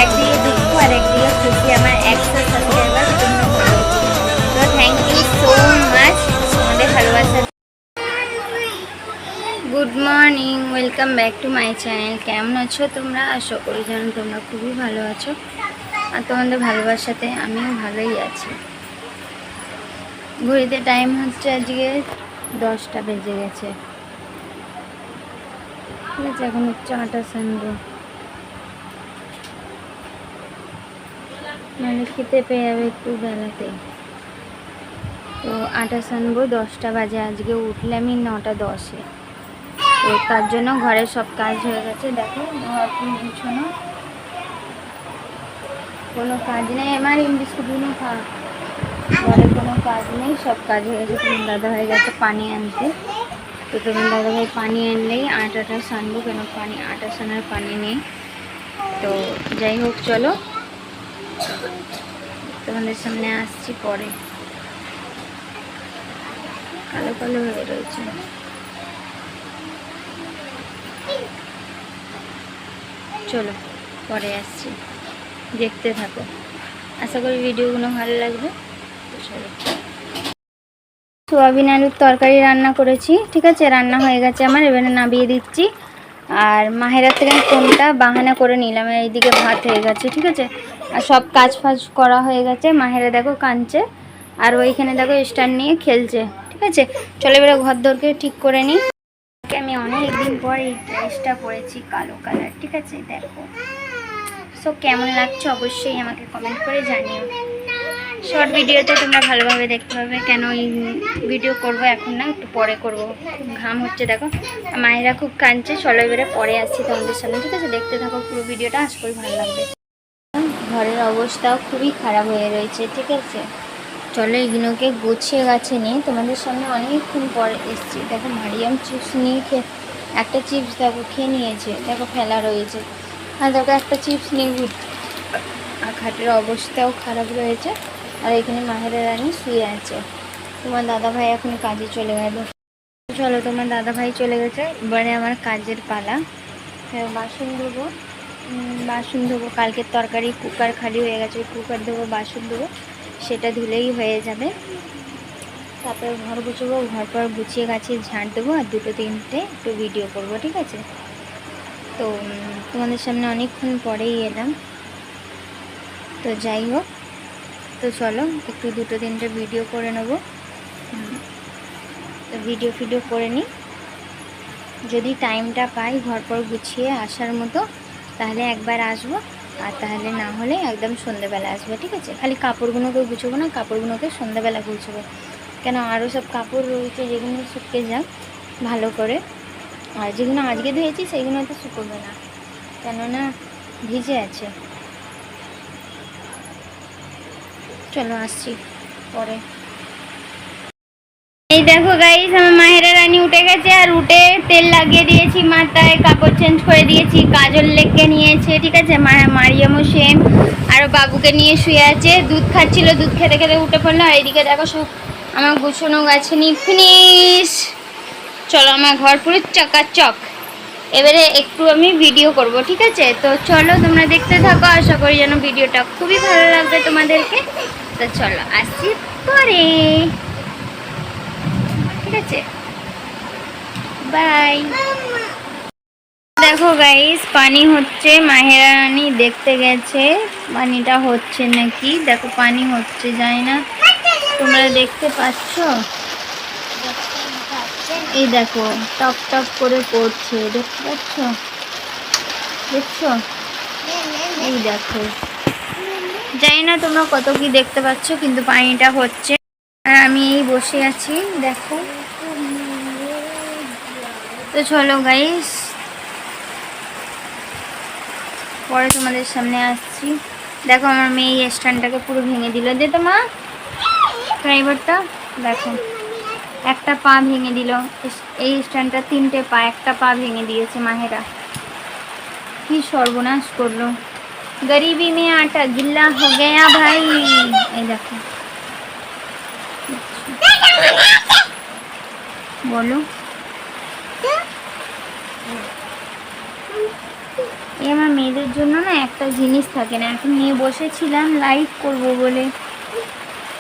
একদিকে দুঃখ আর একদিকে খুশি, আমার 100 সাবস্ক্রাইবার পূর্ণ হলো। তো থ্যাংক ইউ সো মাচ তোমাদের ভালোবাসা। Good morning, welcome back to my channel. কেমন আছো তোমরা? আশা করি যেন তোমরা খুবই ভালো আছো, আর তোমাদের ভালোবাসাতে আমিও ভালোই আছি। ঘড়িতে টাইম হচ্ছে আজকে 10টা বেজে গেছে, ঠিক আছে। এখন হচ্ছে আটা সানবো, মানে খেতে পেয়ে যাবে একটু বেলাতে। তো আটা সানবো, 10টা বাজে। আজকে উঠলে আমি 9টা 10-এ। তো তার জন্য ঘরের সব কাজ হয়ে গেছে। দেখো ঘর পুরো গুছানো, কোনো কাজ নেই আমার। বিস্কুটগুলো খা, ঘরে কোনো কাজ নেই, সব কাজ হয়ে গেছে। তোমার দাদা হয়ে গেছে পানি আনতে। তো তোমার দাদাভাই পানি আনলেই আটাটা সানবো, কেন আটা সানার পানি নেই। তো যাই হোক, চলো তোমাদের সামনে আসছি পরে। কালো কালো হয়ে রয়েছে, চলো পরে আসছি, দেখতে থাকো। আশা করি ভিডিওগুলো ভালো লাগবে। চলো, সোয়াবিন আলুর তরকারি রান্না করেছি, ঠিক আছে। রান্না হয়ে গেছে আমার, এবারে নামিয়ে দিচ্ছি। আর মাহেরার থেকে আমি ফোনটা বাহানা করে নিলাম, এইদিকে ভাত হয়ে গেছে, ঠিক আছে। আর সব কাজ ফাজ করা হয়ে গেছে। মাহেরা দেখো কাঁদছে, আর ওইখানে দেখো স্ট্যান্ড নিয়ে খেলছে, ঠিক আছে। চলো এবারে ঘর দরকে ঠিক করে নিই। আমি অনেক দিন পর এই ড্রেসটা পরেছি, কালো কালার, ঠিক আছে। দেখো সো কেমন লাগছে অবশ্যই আমাকে কমেন্ট করে জানিও। শর্ট ভিডিওতে তোমরা ভালোভাবে দেখতে পাবে, কেন এই ভিডিও করব এখন না, একটু পরে করব। খুব ঘাম হচ্ছে দেখো, মায়েরা খুব কাঁদছে। চলো এবারে পরে আসছি তোমাদের সামনে, ঠিক আছে। দেখতে থাকো পুরো ভিডিওটা, আশা করি ভালো লাগবে। ঘরের অবস্থাও খুবই খারাপ হয়ে রয়েছে, ঠিক আছে। চলো এগুলোকে গুছিয়ে গাছে নিয়ে তোমাদের সামনে অনেকক্ষণ পরে এসছি। দেখো মারিয়াম চিপস নিয়ে একটা চিপস দেখো খেয়ে নিয়েছে, দেখো ফেলা রয়েছে। আর দেখো একটা চিপস নিয়ে ঘুরছে। আর খাটের অবস্থাও খারাপ রয়েছে। আর এখানে মাহেরা রানী শুয়ে আছে। তোমার দাদাভাই এখন কাজে চলে গেল। চলো, তোমার দাদাভাই চলে গেছে, এবারে আমার কাজের পালা। বাসন ধোবো, কালকের তরকারি কুকার খালি হয়ে গেছে, কুকার ধোবো, বাসন ধোবো, সেটা ধুলেই হয়ে যাবে। তারপরে ঘর গুছবো, ঘর পর গুছিয়ে গাছিয়ে ঝাঁট দেবো, আর 2-3টে একটু ভিডিও করবো, ঠিক আছে। তো তোমাদের সামনে অনেকক্ষণ পরেই এলাম। তো যাই হোক, তো চলো একটু 2-3টে ভিডিও করে নেবো। তো ভিডিও করে নিই, যদি টাইমটা পাই ঘর পর গুছিয়ে আসার মতো, তাহলে একবার আসবো। আর তাহলে না হলে একদম সন্ধ্যেবেলা আসবো, ঠিক আছে। খালি কাপড়গুলোকে গুছবো না, কাপড়গুলোকে সন্ধ্যেবেলা গুছবো, কেন আরও সব কাপড় রয়েছে যেগুলো শুকিয়ে যাক ভালো করে। আর যেগুলো আজকে ধুয়েছি সেগুলো তো শুকোবে না, কেননা ভিজে আছে। চলো আসছি পরে। এই দেখো গাইস, আমার মাহেরা রানী উঠে গেছে, আর উঠে তেল লাগিয়ে দিয়েছি মাথায়, কাপড় চেঞ্জ করে দিয়েছি, কাজল লেগে নিয়েছে, ঠিক আছে। মারিয়ামও সেম। আর বাবুকে নিয়ে শুয়ে আছে, দুধ খাচ্ছিল, দুধ খেতে খেতে উঠে পড়লো। আর এইদিকে দেখো সব আমার গুছানো গাছে নি ফিনিশ। চলো, আমার ঘর পুরো চকাচক। এবারে একটু আমি ভিডিও করব, ঠিক আছে। তো চলো তোমরা দেখতে থাকো, আশা করি যেন ভিডিওটা খুবই ভালো লাগবে তোমাদেরকে। তো চলো আসছি পরে, ঠিক আছে। বাই। দেখো গাইস, পানি হচ্ছে, মাহেরা রানী দেখতে গেছে পানিটা হচ্ছে নাকি। দেখো পানি হচ্ছে, জানি না তোমরা দেখতে পাচ্ছ। এই দেখো টপ টপ করে পড়ছে, দেখতে পাচ্ছ? দেখছো? এই দেখো, জানি না তোমরা কত কি দেখতে পাচ্ছ, কিন্তু পানিটা হচ্ছে। আর আমি এই বসে আছি, দেখো। তো চলো গাইস, পরে তোমাদের সামনে আসছি। দেখো আমার মেয়ে এই স্ট্যান্ডটাকে পুরো ভেঙে দিল। দে তো মা ড্রাইভারটা, দেখো একটা পা ভেঙে দিল। এই স্ট্যান্ডটা 3টে পা, একটা পা ভেঙে দিয়েছে মাহেরা। কি সর্বনাশ করলো, গরিবি মে আটা গিল্লা হো গয়া ভাই। এই দেখো, বলো। এই আমার মেয়েদের জন্য না একটা জিনিস থাকে না। এখন নিয়ে বসেছিলাম লাইভ করব বলে,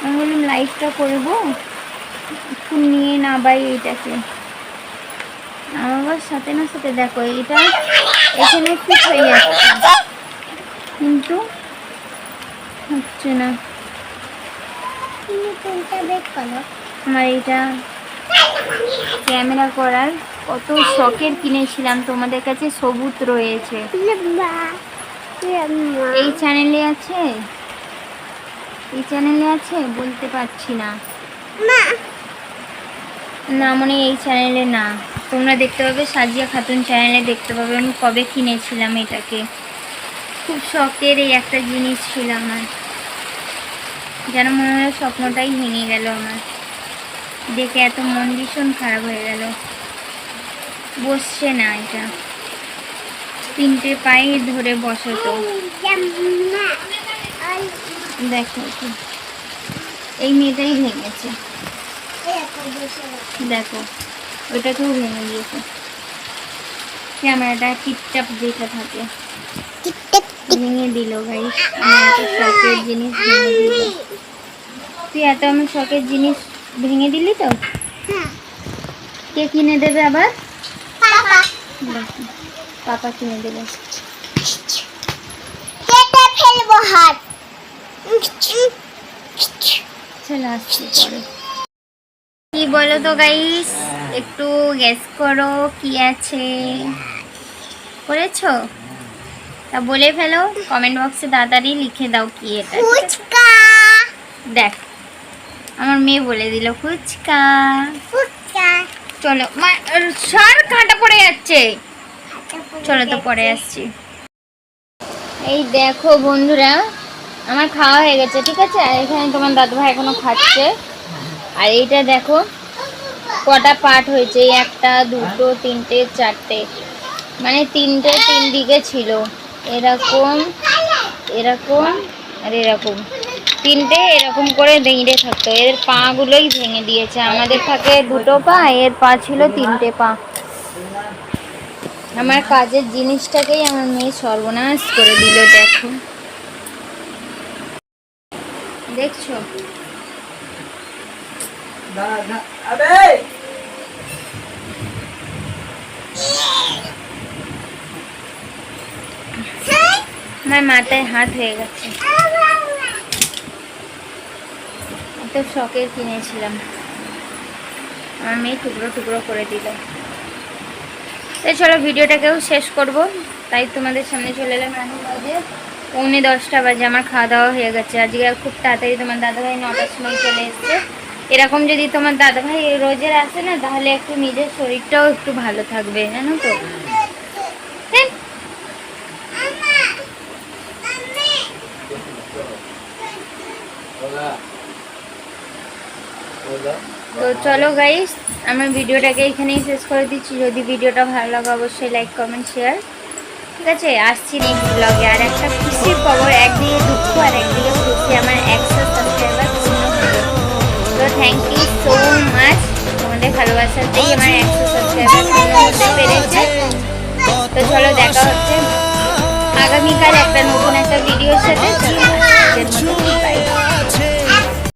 আমি বললাম লাইভটা করবো, একটু নিয়ে না বাই এইটাকে। আমার সাথে না সাথে দেখো এটা এখানে ফিট হয়ে যাচ্ছে কিন্তু হচ্ছে না। আমার এটা ক্যামেরা করার কত শখের কিনেছিলাম, তোমাদের কাছে সবুত রয়েছে। এই চ্যানেলে আছে, এই চ্যানেলে আছে বলতে পারছি না, না মনে এই চ্যানেলে না। তোমরা দেখতে পাবে সাজিয়া খাতুন চ্যানেলে দেখতে পাবে। আমি কবে কিনেছিলাম এটাকে, খুব শখের এই একটা জিনিস ছিল আমার, যেন মনে হয় স্বপ্নটাই ভেঙে গেল আমার, দেখে এত মন ভীষণ খারাপ হয়ে গেল। বসছে না এটা, 3টে পায়ে ধরে বসতো। দেখো এই মেয়েটাই ভেঙেছে, দেখো ওইটাকেও ভেঙে দিয়েছে। ক্যামেরাটা টিপটাপ যেটা থাকে ভেঙে দিল ভাই। আমার এত শখের জিনিস ভেঙে দিল। তুই এত আমার শখের জিনিস ভেঙে দিলি তো? কে কিনে দেবে আবার? পাপা কিনে দেবে। চলে আসছি পরে। কি বলো তো গাইস, একটু গেস করো কি আছে, করেছো? তা বলে ফেলো কমেন্ট বক্সে, তাড়াতাড়ি লিখে দাও কি এটা। দেখ আমার মেয়ে বলে দিল ফুচকা। চলো সর, কাঁটা পড়ে যাচ্ছে। চলো তো পরে আসছি। এই দেখো বন্ধুরা, আমার খাওয়া হয়ে গেছে, ঠিক আছে। আর এখানে তোমার দাদুভাই এখনো খাচ্ছে। আর এইটা দেখো কটা পার্ট হয়েছে, একটা দুটো তিনটে চারটে, মানে 3টে 3 দিকে ছিল, এরকম এরকম আর এরকম, 3টে এরকম করে দেঁড়ে থাকতো। এর পা গুলোই ভেঙে দিয়েছে। আমাদের থাকে 2টো পা, এর পা ছিল 3টে পা। আমার কাজের জিনিসটাকেই আমার মেয়ে সর্বনাশ করে দিল। দেখো দেখছো, আমার মাথায় হাত হয়ে গেছে। এত শখের কিনেছিলাম, আমার মেয়ে টুকরো টুকরো করে দিল। তাই চলো ভিডিওটাকেও শেষ করব, তাই তোমাদের সামনে চলে এলাম। এখন বাজে 9:45 বাজে, আমার খাওয়া দাওয়া হয়ে গেছে। আজকে খুব তাড়াতাড়ি তোমার দাদাভাই 9টার সময় চলে এসছে। এরকম যদি তোমার দাদাভাই রোজের আসে না, তাহলে একটু নিজের শরীরটাও একটু ভালো থাকবে, জানো তো। তো চলো গাইস, আমার ভিডিওটাকে এখানেই শেষ করে দিচ্ছি। যদি ভিডিওটা ভালো লাগে অবশ্যই লাইক কমেন্ট শেয়ার, ঠিক আছে। আসছি নেক্সট ব্লগে। আর একটা খুশির খবর, একদিকে দুঃখ আর একদিকে খুশি, আমার 100 সাবস্ক্রাইবার পূর্ণ হলো। তো থ্যাংক ইউ সো মাচ, তোমাদের ভালোবাসাতেই আমার 100 সাবস্ক্রাইবার পূর্ণ হতে পেরেছে। তো চলো দেখা হচ্ছে আগামীকাল একটা নতুন একটা ভিডিওর সাথে। চলো আজকের মতো বাই।